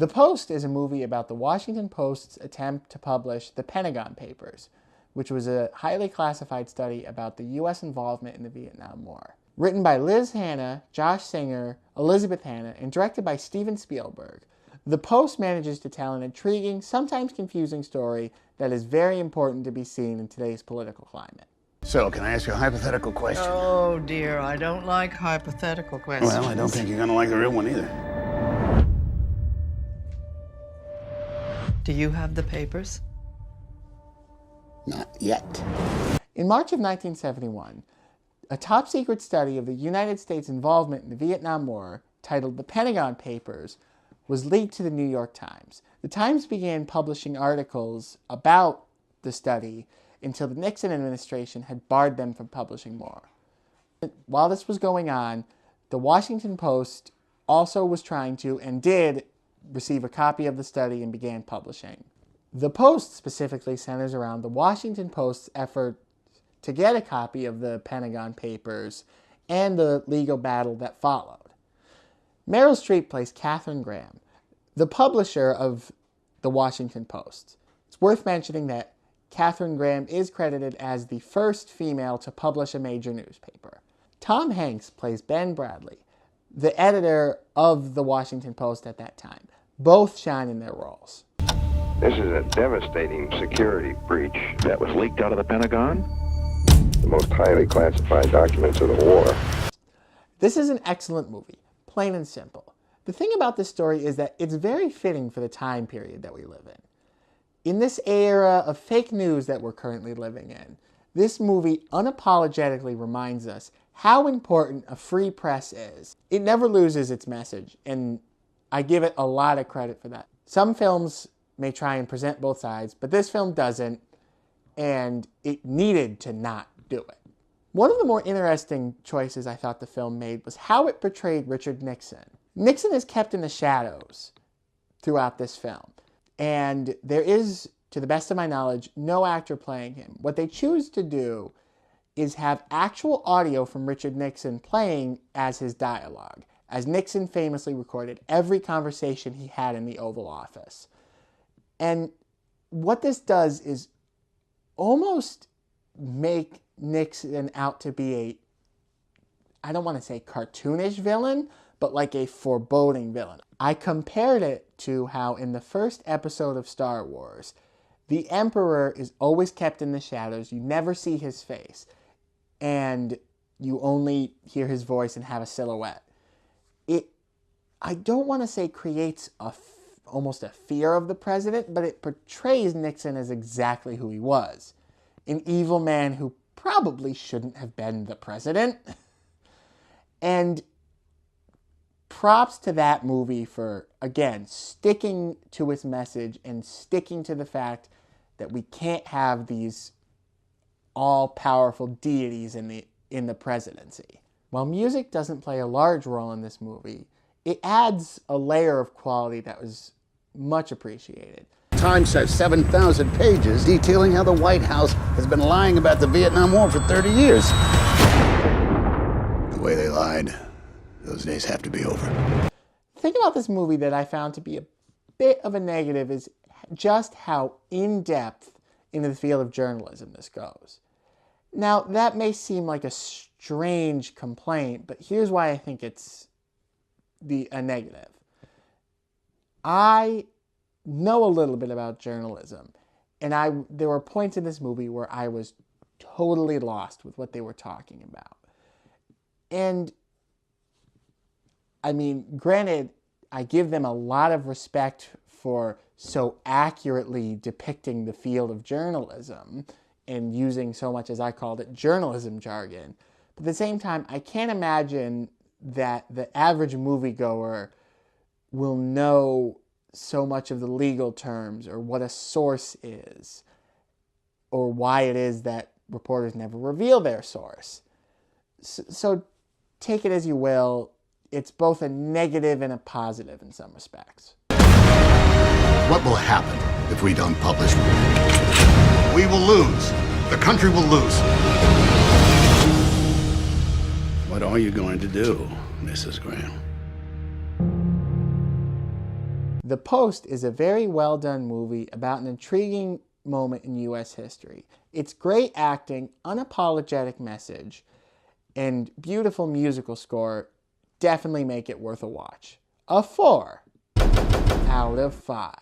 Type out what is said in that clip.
The Post is a movie about the Washington Post's attempt to publish the Pentagon Papers, which was a highly classified study about the U.S. involvement in the Vietnam War. Written by Liz Hanna, Josh Singer, Elizabeth Hanna, and directed by Steven Spielberg, The Post manages to tell an intriguing, sometimes confusing story that is very important to be seen in today's political climate. So, can I ask you a hypothetical question? Oh, dear, I don't like hypothetical questions. Well, I don't think you're gonna like the real one either. Do you have the papers? Not yet. In March of 1971, a top-secret study of the United States' involvement in the Vietnam War, titled The Pentagon Papers, was leaked to the New York Times. The Times began publishing articles about the study until the Nixon administration had barred them from publishing more. While this was going on, the Washington Post also was trying to, and did, receive a copy of the study and began publishing. The Post specifically centers around the Washington Post's effort to get a copy of the Pentagon Papers and the legal battle that followed. Meryl Streep plays Katharine Graham, the publisher of the Washington Post. It's worth mentioning that Katharine Graham is credited as the first female to publish a major newspaper. Tom Hanks plays Ben Bradley, the editor of the Washington Post at that time. Both shine in their roles. This is a devastating security breach that was leaked out of the Pentagon. The most highly classified documents of the war. This is an excellent movie, plain and simple. The thing about this story is that it's very fitting for the time period that we live in. In this era of fake news that we're currently living in, this movie unapologetically reminds us how important a free press is. It never loses its message, and I give it a lot of credit for that. Some films may try and present both sides, but this film doesn't, and it needed to not do it. One of the more interesting choices I thought the film made was how it portrayed Richard Nixon. Nixon is kept in the shadows throughout this film, and there is, to the best of my knowledge, no actor playing him. What they choose to do is have actual audio from Richard Nixon playing as his dialogue, as Nixon famously recorded every conversation he had in the Oval Office. And what this does is almost make Nixon out to be a, I don't want to say cartoonish villain, but like a foreboding villain. I compared it to how in the first episode of Star Wars, the Emperor is always kept in the shadows. You never see his face, and you only hear his voice and have a silhouette. It, I don't want to say creates almost a fear of the president, but it portrays Nixon as exactly who he was. An evil man who probably shouldn't have been the president. And props to that movie for, again, sticking to its message and sticking to the fact that we can't have these all-powerful deities in the presidency. While music doesn't play a large role in this movie, it adds a layer of quality that was much appreciated. Times has 7,000 pages detailing how the White House has been lying about the Vietnam War for 30 years. The way they lied, those days have to be over. The thing about this movie that I found to be a bit of a negative is just how in-depth into the field of journalism this goes. Now, that may seem like a strange complaint, but here's why I think it's a negative. I know a little bit about journalism, and there were points in this movie where I was totally lost with what they were talking about. And, I mean, granted, I give them a lot of respect for so accurately depicting the field of journalism and using so much, as I called it, journalism jargon. But at the same time, I can't imagine that the average moviegoer will know so much of the legal terms or what a source is or why it is that reporters never reveal their source. So take it as you will. It's both a negative and a positive in some respects. What will happen if we don't publish? We will lose. The country will lose. What are you going to do, Mrs. Graham? The Post is a very well done movie about an intriguing moment in U.S. history. It's great acting, unapologetic message, and beautiful musical score definitely make it worth a watch. A 4 out of 5.